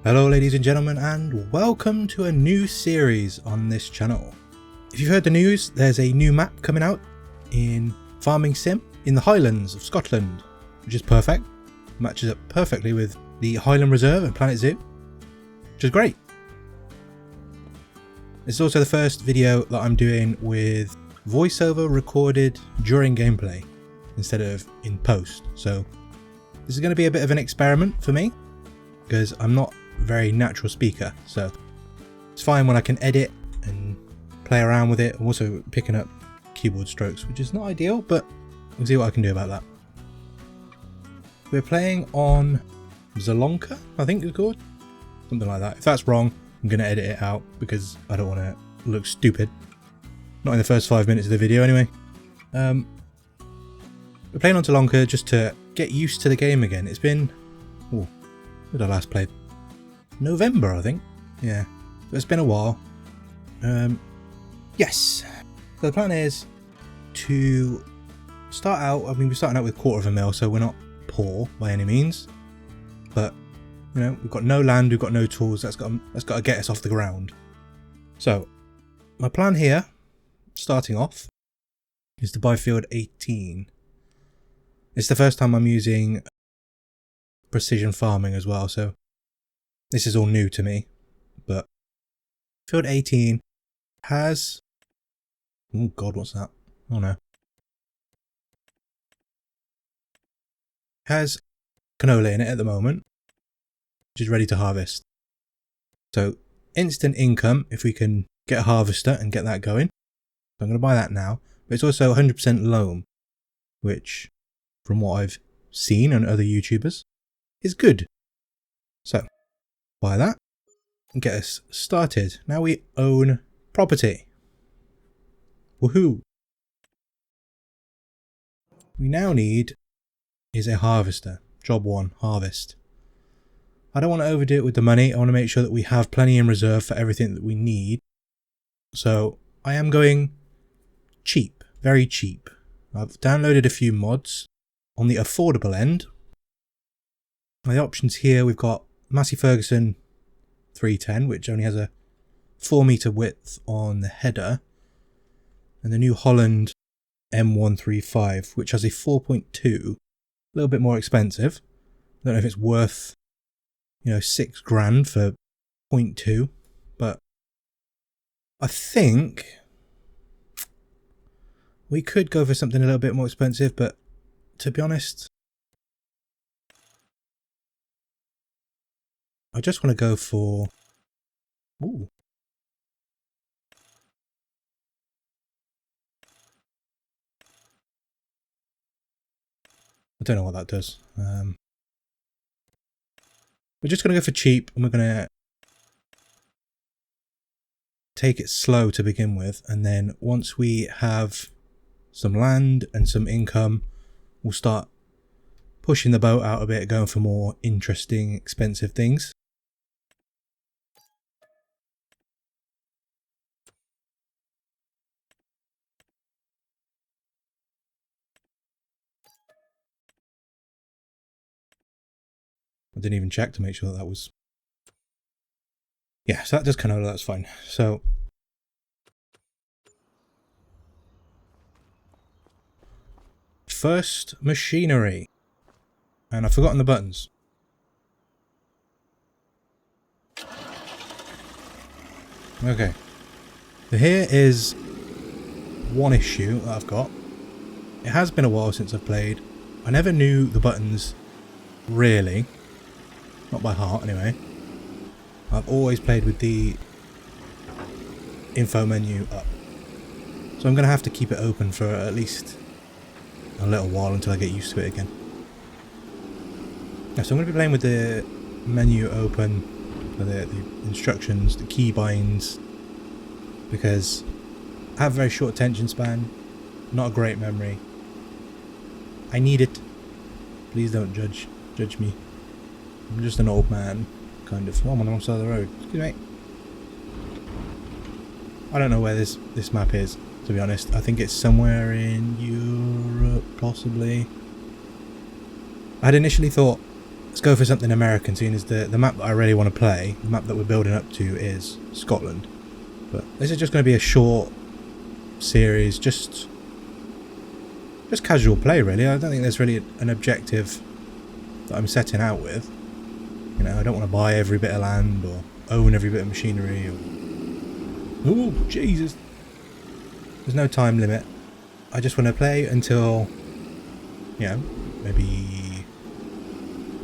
Hello ladies and gentlemen, and welcome to a new series on this channel. If you've heard the news, there's a new map coming out in Farming Sim in the Highlands of Scotland, which is perfect. Matches up perfectly with the Highland Reserve and Planet Zoo, which is great. It's also the first video that I'm doing with voiceover recorded during gameplay instead of in post. So this is going to be a bit of an experiment for me because I'm not a very natural speaker. So it's fine when I can edit and play around with it. I'm also picking up keyboard strokes, which is not ideal, but we'll see what I can do about that. We're playing on Zielonka, I think it's called. Something like that. If that's wrong, I'm going to edit it out because I don't want to look stupid. Not in the first 5 minutes of the video anyway. We're playing on Zielonka just to get used to the game again. It's been... Oh, when did I last play? November, I think. Yeah, but it's been a while. Yes. So the plan is to start out... I mean, we're starting out with 1/4 mil, so we're not poor by any means. But, you know, we've got no land, we've got no tools. That's got to get us off the ground. So, my plan here, starting off, is to buy field 18. It's the first time I'm using precision farming as well, so this is all new to me. But field 18 has... Oh god, what's that? Oh no. Has canola in it at the moment, which is ready to harvest. So instant income if we can get a harvester and get that going. So I'm going to buy that now. But it's also 100% loam, which from what I've seen on other YouTubers is good. So buy that and get us started. Now we own property. Woohoo! We now need is a harvester. Job 1, harvest. I don't want to overdo it with the money. I want to make sure that we have plenty in reserve for everything that we need. So I am going cheap, very cheap. I've downloaded a few mods on the affordable end. The options here, we've got Massey Ferguson 310, which only has a 4 meter width on the header, and the New Holland M135, which has a 4.2, a little bit more expensive. I don't know if it's worth, you know, $6 grand for 0.2, but I think we could go for something a little bit more expensive, but to be honest, I just want to go for... Ooh. I don't know what that does. We're just going to go for cheap, and we're going to take it slow to begin with, and then once we have some land and some income, we'll start pushing the boat out a bit, going for more interesting, expensive things. I didn't even check to make sure that was... Yeah, so that does canola, that's fine. So first machinery. And I've forgotten the buttons. Okay. So here is one issue that I've got. It has been a while since I've played. I never knew the buttons, really. Not by heart, anyway. I've always played with the info menu up. So I'm going to have to keep it open for at least a little while until I get used to it again. So I'm going to be playing with the menu open, for the instructions, the keybinds, because I have a very short attention span, not a great memory. I need it. Please don't judge me. I'm just an old man, kind of. Oh, I'm on the wrong side of the road. Excuse me. I don't know where this map is, to be honest. I think it's somewhere in Europe, possibly. I had initially thought let's go for something American, seeing as the map that I really want to play, the map that we're building up to, is Scotland. But this is just going to be a short series, just casual play really. I don't think there's really an objective that I'm setting out with. You know, I don't want to buy every bit of land or own every bit of machinery. Oh, Jesus. There's no time limit. I just want to play until, you know, maybe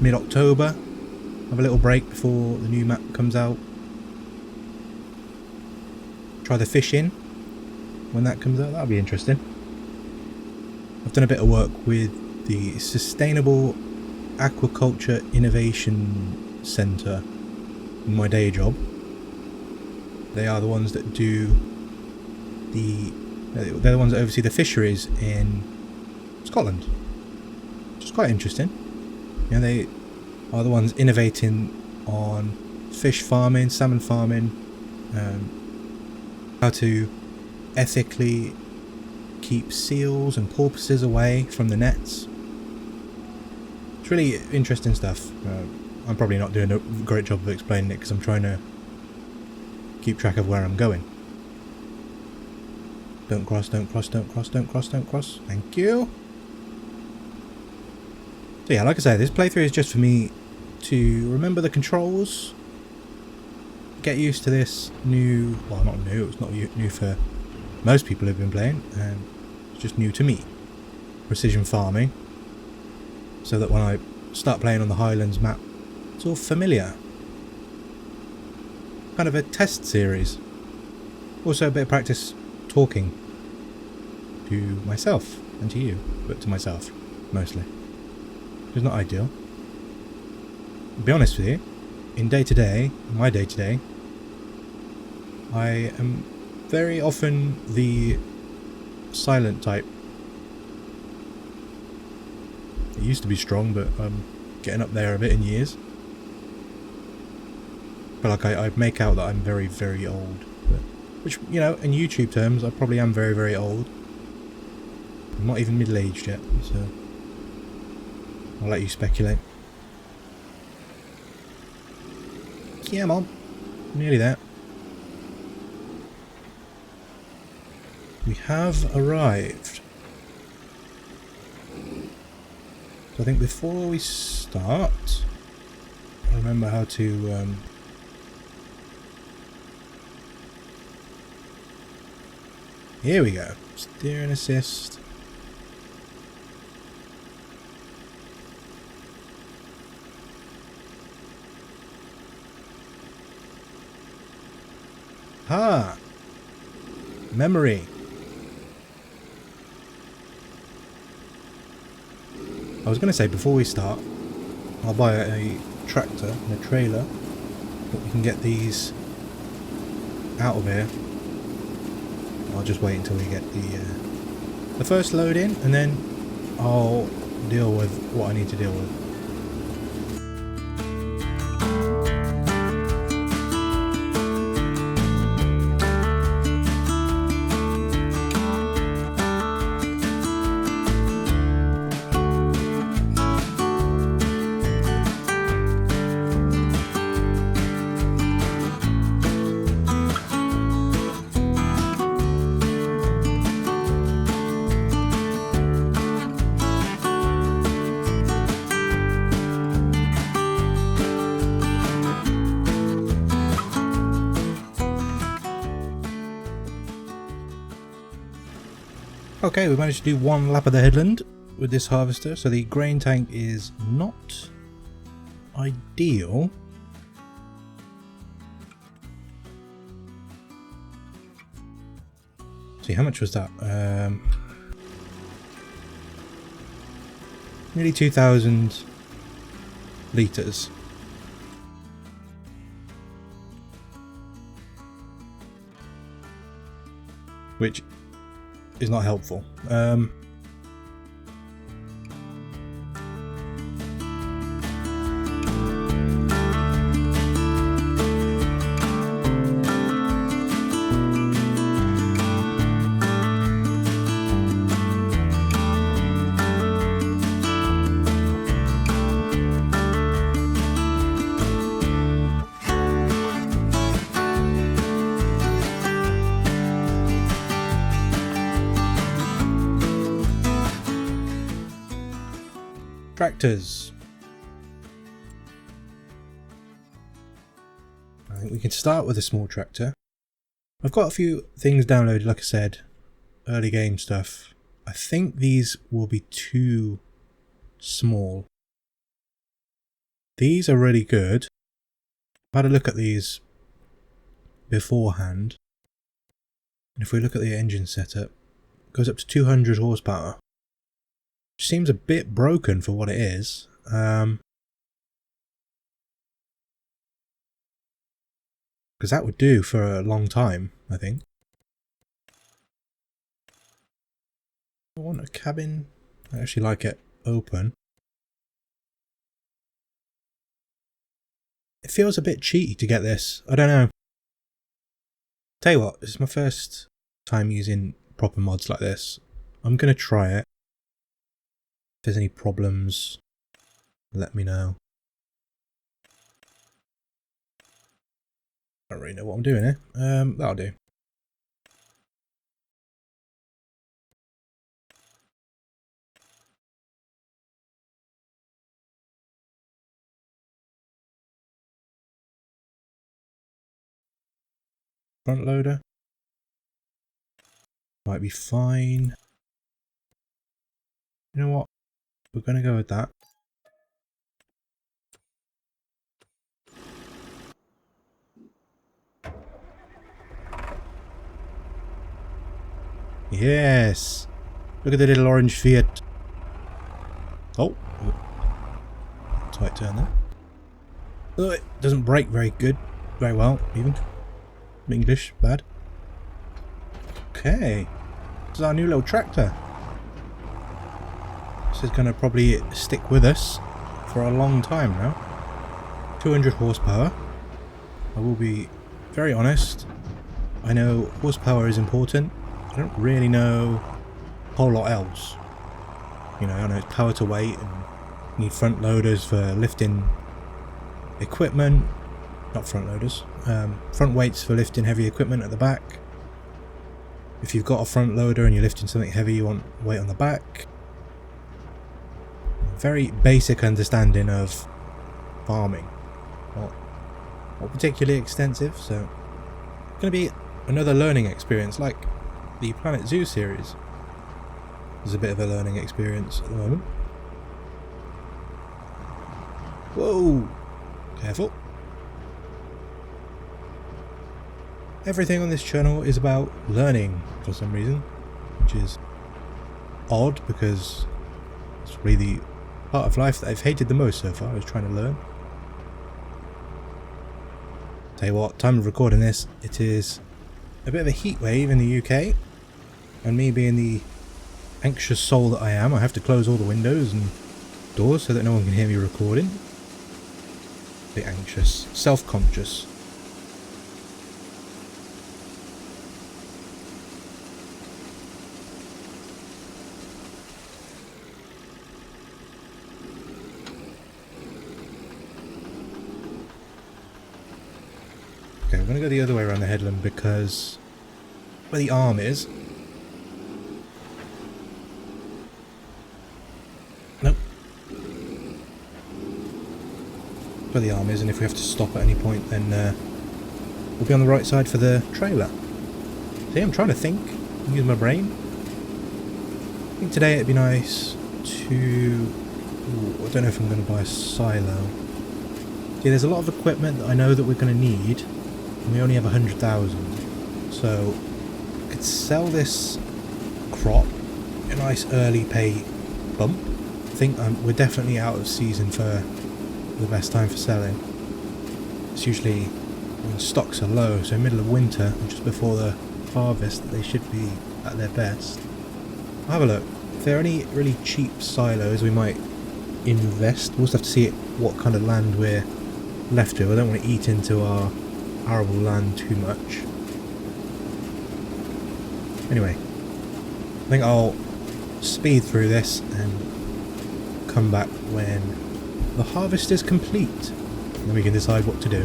mid-October. Have a little break before the new map comes out. Try the fishing when that comes out. That'll be interesting. I've done a bit of work with the Sustainable Aquaculture Innovation Centre in my day job. They are the ones that do they're the ones that oversee the fisheries in Scotland, which is quite interesting. You know, they are the ones innovating on fish farming, salmon farming, how to ethically keep seals and porpoises away from the nets. It's really interesting stuff. I'm probably not doing a great job of explaining it because I'm trying to keep track of where I'm going. Don't cross, don't cross, don't cross, don't cross, don't cross. Thank you. So yeah, like I say, this playthrough is just for me to remember the controls, get used to this new, well, not new, it's not new for most people who've been playing, it's just new to me. Precision farming, so that when I start playing on the Highlands map, it's all familiar. Kind of a test series. Also a bit of practice talking to myself and to you, but to myself mostly. It's not ideal. To be honest with you, in my day to day, I am very often the silent type. It used to be strong, but I'm getting up there a bit in years. But like I make out that I'm very, very old. But, which, you know, in YouTube terms, I probably am very, very old. I'm not even middle-aged yet, so I'll let you speculate. Yeah, Mom. Nearly there. We have arrived. So I think before we start, I remember how to here we go. Steer and assist. Ah, memory. I was going to say before we start, I'll buy a tractor and a trailer, but we can get these out of here. I'll just wait until we get the first load in, and then I'll deal with what I need to deal with. Okay, we managed to do one lap of the headland with this harvester, so the grain tank is not ideal. See, how much was that? Nearly 2,000 litres. Which is not helpful. tractors. I think we can start with a small tractor. I've got a few things downloaded, like I said, early game stuff. I think these will be too small. These are really good. I've had a look at these beforehand. And if we look at the engine setup, it goes up to 200 horsepower. Which seems a bit broken for what it is. Because that would do for a long time, I think. I want a cabin. I actually like it open. It feels a bit cheaty to get this. I don't know. Tell you what, this is my first time using proper mods like this. I'm going to try it. If there's any problems, let me know. I don't really know what I'm doing here. That'll do. Front loader. Might be fine. You know what? We're going to go with that. Yes! Look at the little orange Fiat. Oh! Tight turn there. Oh, it doesn't brake very well, even. English, bad. Okay. This is our new little tractor. This is going to probably stick with us for a long time now. 200 horsepower. I will be very honest. I know horsepower is important. I don't really know a whole lot else. You know, I know it's power to weight and you need front loaders for lifting equipment. Not front loaders. Front weights for lifting heavy equipment at the back. If you've got a front loader and you're lifting something heavy, you want weight on the back. Very basic understanding of farming. Not particularly extensive, so it's going to be another learning experience, like the Planet Zoo series. There's a bit of a learning experience at the moment. Whoa! Careful. Everything on this channel is about learning for some reason, which is odd because it's really the part of life that I've hated the most so far, is trying to learn. Tell you what, time of recording this, it is a bit of a heat wave in the UK, and me being the anxious soul that I am, I have to close all the windows and doors so that no one can hear me recording. A bit anxious, self-conscious. Okay, I'm going to go the other way around the headland because where the arm is... Nope. Where the arm is, and if we have to stop at any point, then we'll be on the right side for the trailer. See, I'm trying to think, use my brain. I think today it'd be nice to... Ooh, I don't know if I'm going to buy a silo. See, there's a lot of equipment that I know that we're going to need. And we only have 100,000, so I could sell this crop a nice early pay bump. I think we're definitely out of season for the best time for selling. It's usually when stocks are low, so middle of winter and just before the harvest that they should be at their best. I'll have a look. If there are any really cheap silos, we might invest. We'll just have to see what kind of land we're left with. I don't want to eat into our arable land too much. Anyway, I think I'll speed through this and come back when the harvest is complete, and then we can decide what to do.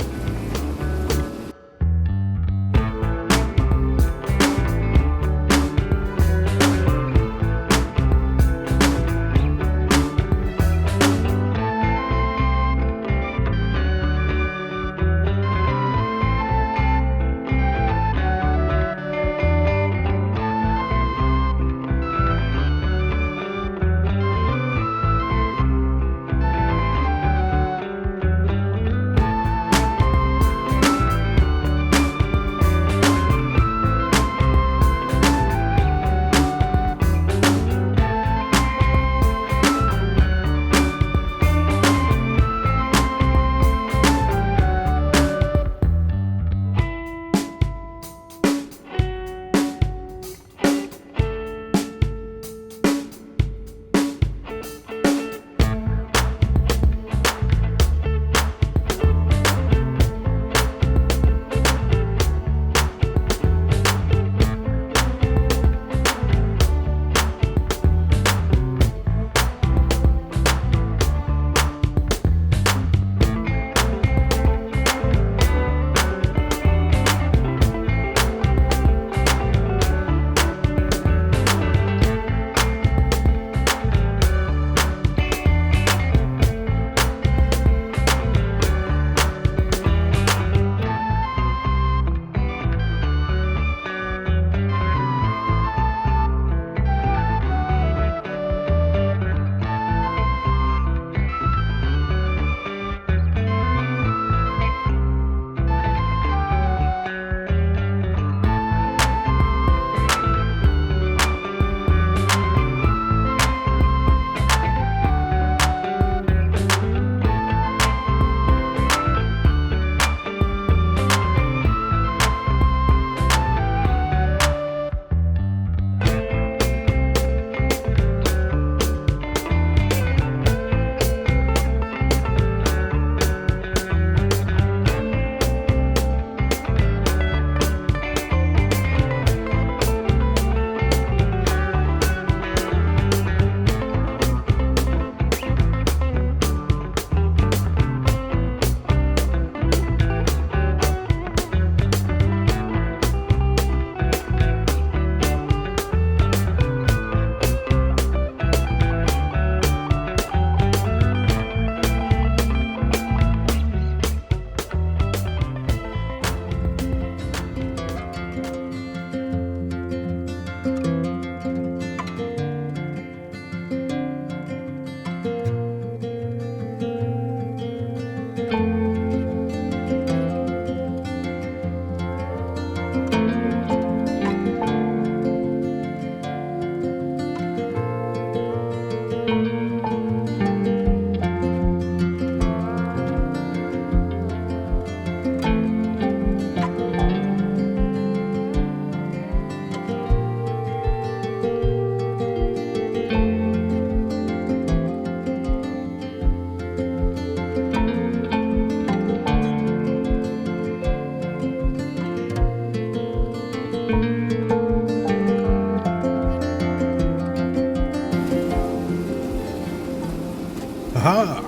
Aha!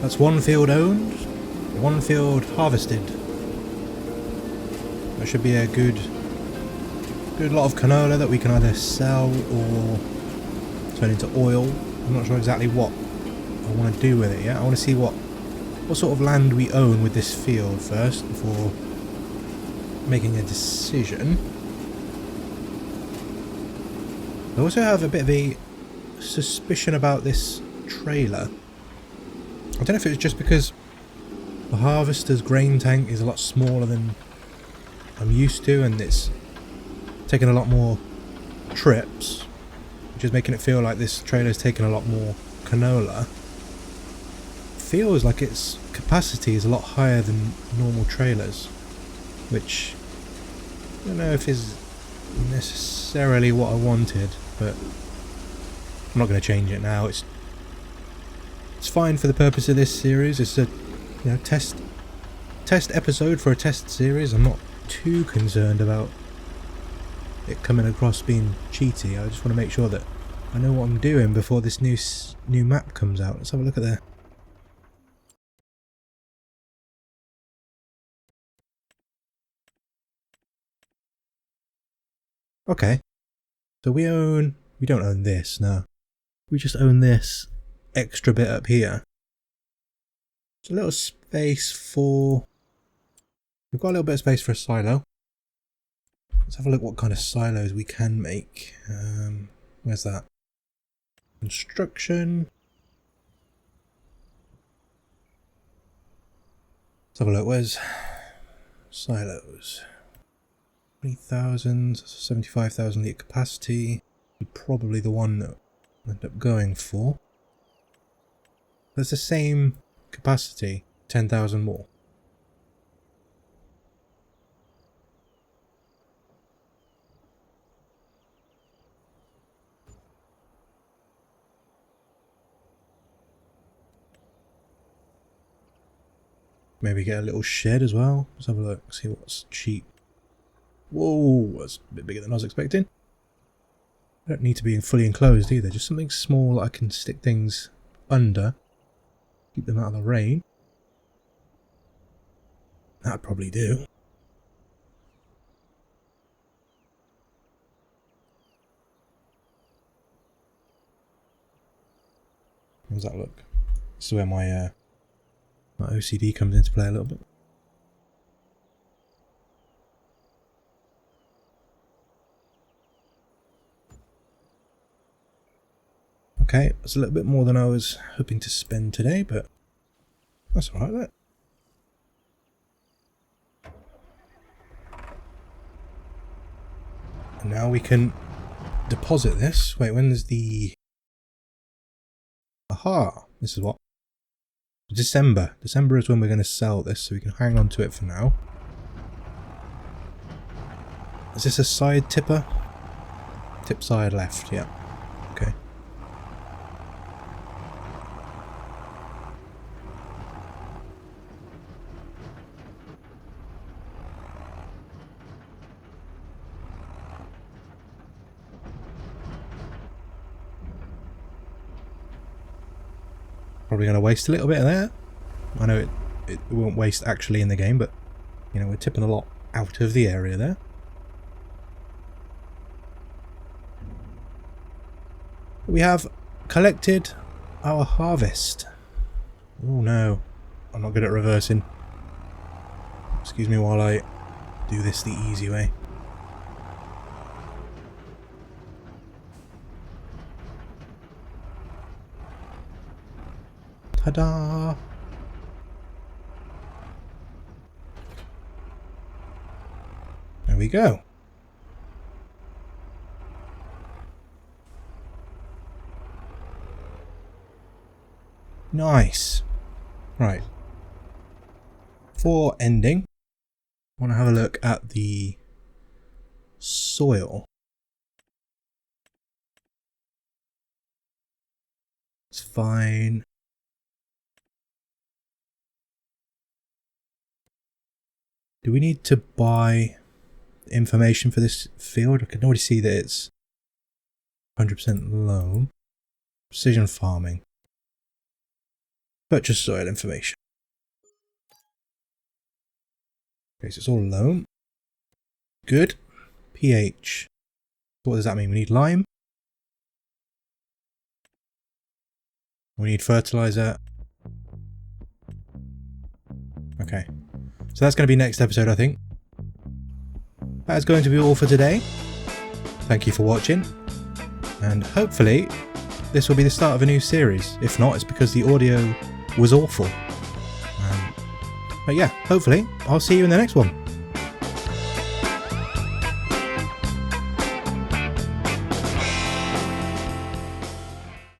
That's one field owned, one field harvested. That should be a good lot of canola that we can either sell or turn into oil. I'm not sure exactly what I want to do with it yet. I want to see what sort of land we own with this field first before making a decision. I also have a bit of a suspicion about this trailer. I don't know if it's just because the harvester's grain tank is a lot smaller than I'm used to, and it's taking a lot more trips, which is making it feel like this trailer's taking a lot more canola. Feels like its capacity is a lot higher than normal trailers, which I don't know if is necessarily what I wanted, but I'm not going to change it now. It's fine for the purpose of this series. It's a test episode for a test series. I'm not too concerned about it coming across being cheaty. I just want to make sure that I know what I'm doing before this new map comes out. Let's have a look at that. Okay, so we don't own this, no. We just own this extra bit up here. It's a little space for... We've got a little bit of space for a silo. Let's have a look what kind of silos we can make. Where's that? Construction. Let's have a look, where's silos? 20,000, 75,000 litre capacity. Probably the one that I end up going for. That's the same capacity, 10,000 more. Maybe get a little shed as well. Let's have a look, see what's cheap. Whoa, that's a bit bigger than I was expecting. I don't need to be fully enclosed either, just something small that I can stick things under. Keep them out of the rain. That'd probably do. How does that look? This is where my OCD comes into play a little bit. Okay, that's a little bit more than I was hoping to spend today, but that's alright, that. And now we can deposit this. Wait, when is the... Aha! This is what? December. December is when we're going to sell this, so we can hang on to it for now. Is this a side tipper? Tip side left, yeah. Okay. Probably going to waste a little bit of that. I know it won't waste actually in the game, but you know, we're tipping a lot out of the area there. We have collected our harvest. Oh no, I'm not good at reversing. Excuse me while I do this the easy way. Ta-da! There we go. Nice. Right. For ending, I want to have a look at the soil. It's fine. Do we need to buy information for this field? I can already see that it's 100% loam. Precision farming. Purchase soil information. Okay, so it's all loam. Good. pH. What does that mean? We need lime. We need fertilizer. Okay. So that's going to be next episode, I think. That's going to be all for today. Thank you for watching. And hopefully this will be the start of a new series. If not, it's because the audio was awful. But yeah, hopefully I'll see you in the next one.